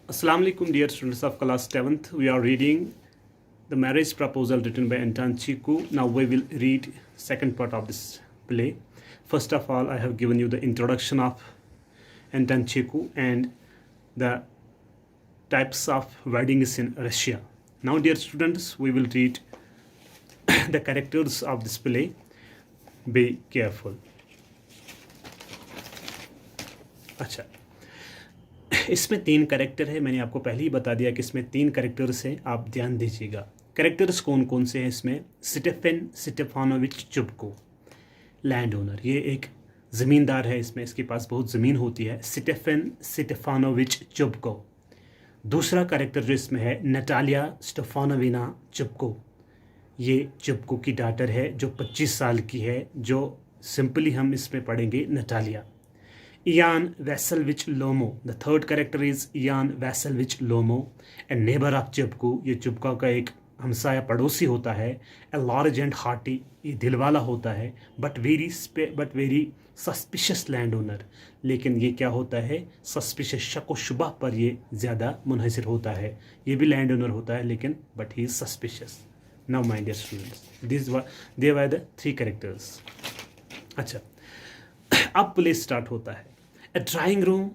Assalamu alaikum, dear students of class 7th. We are reading the marriage proposal written by Anton Chiku. Now we will read second part of this play. First of all, I have given you the introduction of Anton Chiku and the types of weddings in Russia. Now, dear students, we will read the characters of this play. Be careful. अच्छा, इसमें 3 character है। मैंने आपको पहले ही बता दिया कि इसमें 3 कैरेक्टर्स हैं, आप ध्यान दीजिएगा। कैरेक्टर्स कौन कौन से हैं इसमें? स्टेफन स्टेफानोविच चुबको, लैंड ओनर, ये एक ज़मींदार है, इसमें इसके पास बहुत ज़मीन होती है। Stefan Stefanovich Chubukov. दूसरा कैरेक्टर जो इसमें है नटालिया स्टेफानोविना चुबको, ये चुबको की डॉटर है जो 25 साल की है, जो सिंपली हम इसमें पढ़ेंगे Natalia. Ian Vassilevich Lomo, the third character is Ian Vassilevich Lomo, a neighbor of Chubko. ये चुबका का एक हमसाया पड़ोसी होता है। A large and hearty, ये दिलवाला होता है, but very suspicious landowner. लेकिन ये क्या होता है? Suspicious, शक व शुबह पर ये ज़्यादा मुनहसिर होता है। ये भी लैंड ओनर होता है लेकिन but he is suspicious. Now my dear students, they were the 3 characters. अच्छा, अब प्ले स्टार्ट होता है। ए ड्राइंग रूम,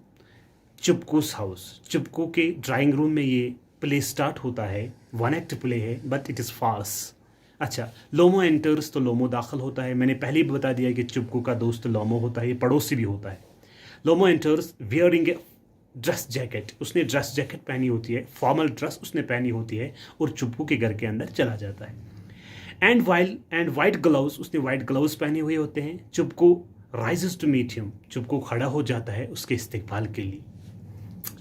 चुबकोस हाउस। चुबको के ड्राइंग रूम में ये प्ले स्टार्ट होता है। 1 एक्ट प्ले है बट इट इज़ फाल्स। अच्छा, लोमो एंटर्स, तो लोमो दाखिल होता है। मैंने पहले ही बता दिया कि चुबको का दोस्त लोमो होता है, ये पड़ोसी भी होता है। Lomov enters wearing a dress jacket, उसने ड्रेस जैकेट पहनी होती है, फॉर्मल ड्रेस उसने पहनी होती है और चुबको के घर के अंदर चला जाता है। एंड वाइट ग्लव्स, उसने वाइट ग्लव्स पहने हुए होते हैं। Chubukov rises to meet him, Chubukov खड़ा हो जाता है उसके इस्तेकबाल के लिए।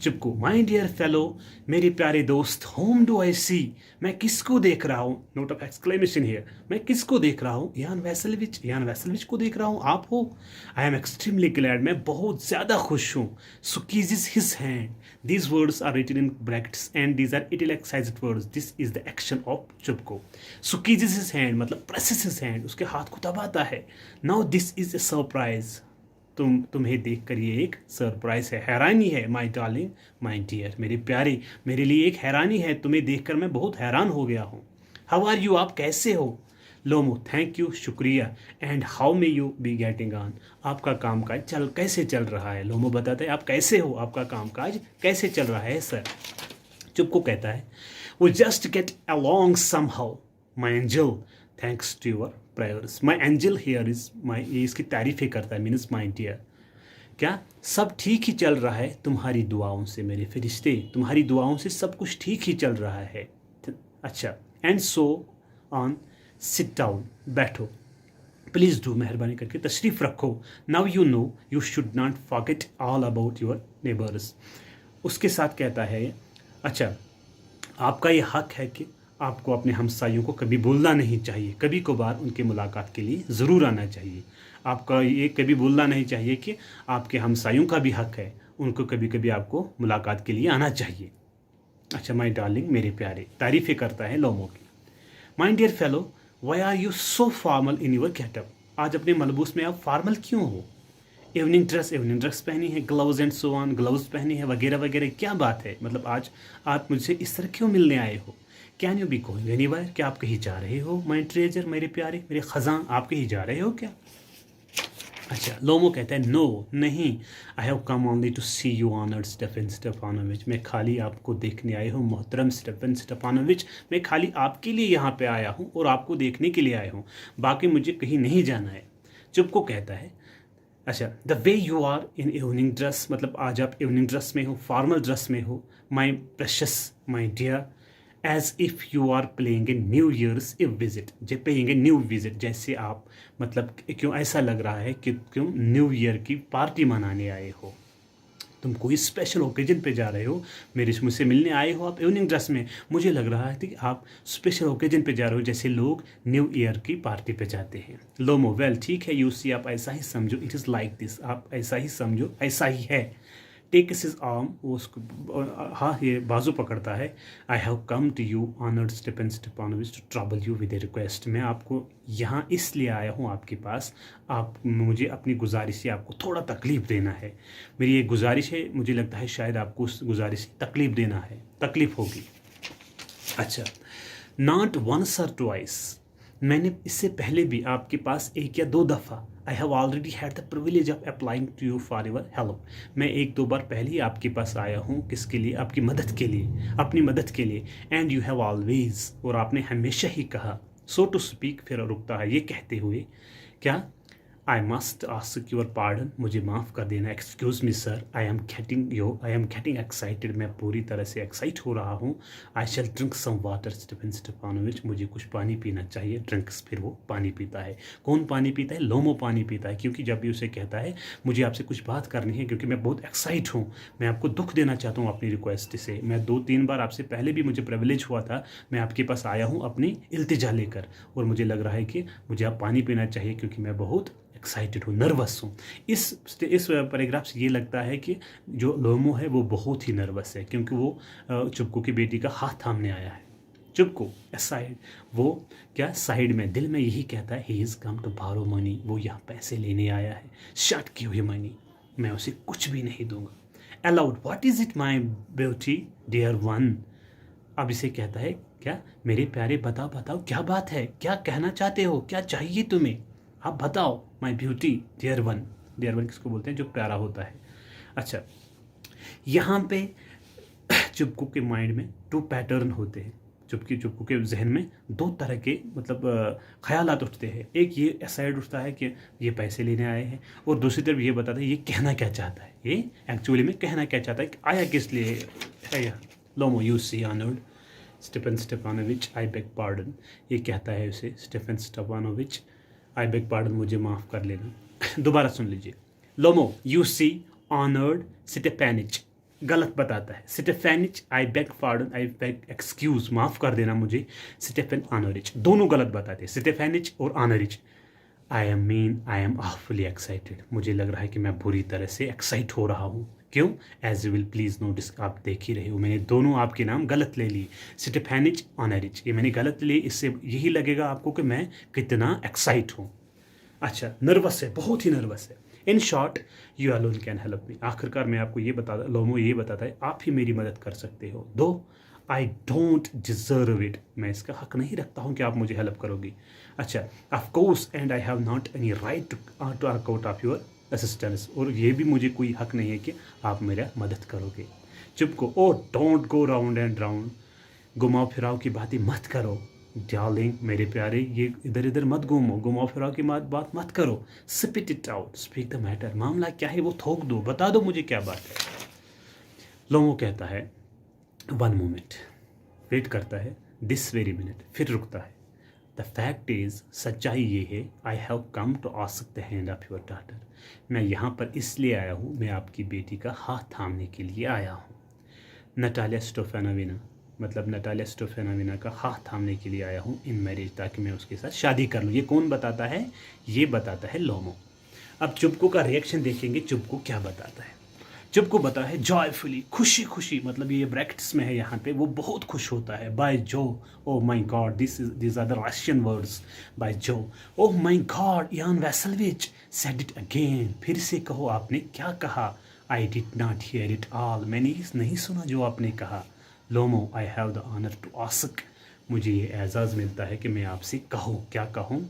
चुबको, माय डियर फेलो, मेरे प्यारे दोस्त, होम डू आई सी, मैं किसको देख रहा हूँ? नोट ऑफ एक्सक्लेमेशन हियर, मैं किसको देख रहा हूँ? यान वैसेलिविच को देख रहा हूँ। आप हो? आई एम एक्सट्रीमली ग्लैड, मैं बहुत ज़्यादा खुश हूँ। So kisses his hand, these words are written in brackets and these are italicized words. This is the action of चुबको. So कीजेस his hand मतलब presses his hand, उसके हाथ को दबाता है। Now this is a surprise. तुम्हें देखकर ये एक सरप्राइज है, हैरानी है। माई डार्लिंग, माई डियर, मेरे प्यारे, मेरे लिए एक हैरानी है। तुम्हें देखकर मैं बहुत हैरान हो गया हूँ। हाउ आर यू, आप कैसे हो? लोमो, थैंक यू, शुक्रिया। And how may you be getting on, आपका कामकाज कैसे चल रहा है? लोमो बताता है, आप कैसे हो, आपका कामकाज कैसे चल रहा है सर? चुबको कहता है, वो just get along somehow my angel thanks to your prayers. My angel here is my, ये इसकी तारीफ़ें करता है, मीन्स माई डियर। क्या सब ठीक ही चल रहा है तुम्हारी दुआओं से मेरे फरिश्ते? तुम्हारी दुआओं से सब कुछ ठीक ही चल रहा है। अच्छा, and so on, sit down, बैठो, प्लीज़ डू, मेहरबानी करके तशरीफ़ रखो। Now you know you should not forget all about your neighbours. उसके साथ कहता है, अच्छा, आपका ये हक है कि आपको अपने हमसायों को कभी भूलना नहीं चाहिए, कभी कभार उनके मुलाकात के लिए ज़रूर आना चाहिए। आपका ये कभी भूलना नहीं चाहिए कि आपके हमसायों का भी हक है, उनको कभी कभी आपको मुलाकात के लिए आना चाहिए। अच्छा, माय डार्लिंग, मेरे प्यारे, तारीफ़ें करता है लोमो की। My dear fellow, why are you so formal in your getup, आज अपने मलबूस में आप फॉर्मल क्यों हो? इवनिंग ड्रेस पहनी है, gloves and so on, gloves पहनी है, वगैरह वगैरह। क्या बात है, मतलब आज आप मुझसे इस तरह क्यों मिलने आए हो? Can you be going anywhere, क्या आप कहीं जा रहे हो? माय ट्रेजर, मेरे प्यारे, मेरे ख़ज़ां, आप कहीं जा रहे हो क्या? अच्छा, लोमो कहता है, नो, नहीं, I have come only to see you honoured Stefan Stefanovich, मैं खाली आपको देखने आया हूँ मोहतरम स्टेफन स्टेफानोविच, मैं खाली आपके लिए यहाँ पे आया हूँ और आपको देखने के लिए आया हूँ, बाकी मुझे कहीं नहीं जाना है। चुबको कहता है, अच्छा, the way you are in evening dress, मतलब आज आप इवनिंग ड्रेस में हो, फॉर्मल ड्रेस में हो, my precious, my dear, as if you are playing a new Year's a visit, paying a new visit, जैसे आप, मतलब क्यों ऐसा लग रहा है कि क्यों न्यू ईयर की पार्टी मनाने आए हो, तुम कोई स्पेशल ओकेजन पे जा रहे हो, मुझसे मिलने आए हो आप इवनिंग ड्रेस में। मुझे लग रहा है कि आप स्पेशल ओकेजन पे जा रहे हो, जैसे लोग न्यू ईयर की पार्टी पे जाते हैं। लोमो, वेल ठीक है, यू सी, आप ऐसा ही समझो, इट इज़ लाइक दिस, आप ऐसा ही समझो, ऐसा ही है। टेक्स हिज आर्म, वो उसको हाँ ये बाजू पकड़ता है। I have come to you honoured Stefan Stefanovich to trouble you with a request, मैं आपको यहाँ इसलिए आया हूँ आपके पास, आप मुझे अपनी गुजारिश से आपको थोड़ा तकलीफ़ देना है। मेरी एक गुजारिश है, मुझे लगता है शायद आपको उस गुजारिश से तकलीफ़ देना है, तकलीफ़ होगी। अच्छा, नॉट वंस और ट्वाइस, मैंने इससे पहले भी आपके पास एक या दो दफ़ा, I have already had the privilege of applying to you for your help, मैं एक दो बार पहले ही आपके पास आया हूँ, किसके लिए? आपकी मदद के लिए, अपनी मदद के लिए। एंड यू हैव ऑलवेज, और आपने हमेशा ही कहा, सो टू स्पीक, फिर रुकता है ये कहते हुए, क्या? I must ask your pardon, मुझे माफ़ कर देना, excuse me sir, I am getting excited, मैं पूरी तरह से एक्साइट हो रहा हूँ। आई शैल ड्रिंक सम वाटर स्टेफन स्टेफानोविच, मुझे कुछ पानी पीना चाहिए। ड्रिंक्स, फिर वो पानी पीता है। कौन पानी पीता है? लोमो पानी पीता है, क्योंकि जब भी उसे कहता है मुझे आपसे कुछ बात करनी है, क्योंकि मैं बहुत एक्साइट हूँ, मैं आपको दुख देना चाहता हूँ अपनी रिक्वेस्ट से, मैं 2-3 बार आपसे पहले भी मुझे प्रिविलेज हुआ था, मैं आपके पास आया हूँ अपनी इल्तिजा लेकर, और मुझे लग रहा है कि मुझे आप पानी पीना चाहिए, क्योंकि मैं बहुत एक्साइटेड हूँ, नर्वस हूँ। इस पैराग्राफ से ये लगता है कि जो लोमो है वो बहुत ही नर्वस है, क्योंकि वो चुपको की बेटी का हाथ थामने आया है। चुपको साइड, वो क्या साइड में दिल में यही कहता है, ही इज़ कम टू बारो मनी, वो यहाँ पैसे लेने आया है, शॉर्ट की हुई मनी, मैं उसे कुछ भी नहीं दूंगा। Allowed, what is it my beauty dear one, अब इसे कहता है, क्या मेरे प्यारे बताओ क्या बात है, क्या कहना चाहते हो, क्या चाहिए तुम्हें, आप बताओ। माई ब्यूटी डियर वन किसको बोलते हैं? जो प्यारा होता है। अच्छा, यहाँ पे चुपकू के माइंड में 2 पैटर्न होते हैं, चुपकू के जहन में 2 तरह के मतलब ख्यालात उठते हैं। एक ये साइड उठता है कि ये पैसे लेने आए हैं, और दूसरी तरफ ये बताता है ये कहना क्या चाहता है, ये एक्चुअली में कहना क्या चाहता है, कि आया किस लिए है यहाँ। Lomov, you see honoured Stefan Stefanovich, I beg pardon, ये कहता है उसे, Stefan Stefanovich I beg pardon, मुझे माफ़ कर लेना। दोबारा सुन लीजिए। लोमो, यू सी ऑनर्ड स्टेफानिच, गलत बताता है, Stefanich, I beg pardon, I beg excuse, माफ़ कर देना मुझे, स्टेफन ऑनरिच, दोनों गलत बताते हैं, स्टेफानिच और ऑनरिच। आई एम ऑफुली एक्साइटेड, मुझे लग रहा है कि मैं बुरी तरह से एक्साइट हो रहा हूँ। क्यों? As you will please notice, आप देख ही रहे हो, मैंने दोनों आपके नाम गलत ले लिए, स्टेफानिच ऑनरिच, ये मैंने गलत लिए, इससे यही लगेगा आपको कि मैं कितना एक्साइट हूँ। अच्छा, नर्वस है, बहुत ही नर्वस है। In short, you alone can help me, आखिरकार मैं आपको ये लोमो ये बताता है, आप ही मेरी मदद कर सकते हो, दो आई डोंट डिजर्व इट, मैं इसका हक नहीं रखता हूँ कि आप मुझे हेल्प करोगी। अच्छा, of course, and I have not any right to work out of your assistance, और ये भी मुझे कोई हक नहीं है कि आप मेरा मदद करोगे। चुपको, oh don't go round and round, घुमाओ फिराओ की बातें मत करो। डार्लिंग, मेरे प्यारे, ये इधर इधर मत घुमाओ फिराओ की बात मत करो। Spit it out, speak the matter, मामला क्या है वो थोक दो, बता दो मुझे क्या बात है। लोमो कहता है, 1 मोमेंट, वेट करता है, दिस वेरी मिनट, फिर रुकता है। द फैक्ट इज़, सच्चाई ये है, I have come to ask the hand of your daughter, मैं यहाँ पर इसलिए आया हूँ, मैं आपकी बेटी का हाथ थामने के लिए आया हूँ। नटालिया स्टेफानोविना, मतलब नटालिया स्टेफानोविना का हाथ थामने के लिए आया हूँ इन मैरिज, ताकि मैं उसके साथ शादी कर लूँ। ये कौन बताता है? ये बताता है लोमो। अब चुपको का रिएक्शन देखेंगे, चुपको क्या बताता है। चुपको बता है जॉयफुली, खुशी खुशी, मतलब ये ब्रैकेट्स में है यहाँ पे, वो बहुत खुश होता है। By Jove, oh my God, this are the Russian words, by Jove, oh my God, यान वैसलविच सेड इट अगेन, फिर से कहो, आपने क्या कहा? I did not hear it all, मैंने नहीं सुना जो आपने कहा। Lomov, I have the honour to ask, मुझे ये एजाज़ मिलता है कि मैं आपसे कहूँ, क्या कहूँ?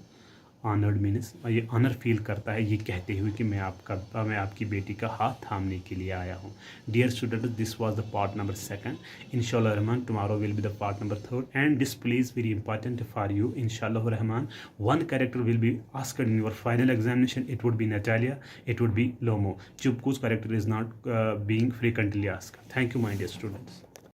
ऑनर्ड मीन्स, ये ऑनर फील करता है ये कहते हुए कि मैं आपकी बेटी का हाथ थामने के लिए आया हूँ। Dear student, this was the part number 2, इंशाल्लाह रहमान tomorrow will be the part number 3, and this please very important for you, इंशाल्लाह रहमान। 1 character will be asked in your final examination, it would be Natalia, it would be Lomo. Chupku's character is not being frequently asked. Thank you, my dear students.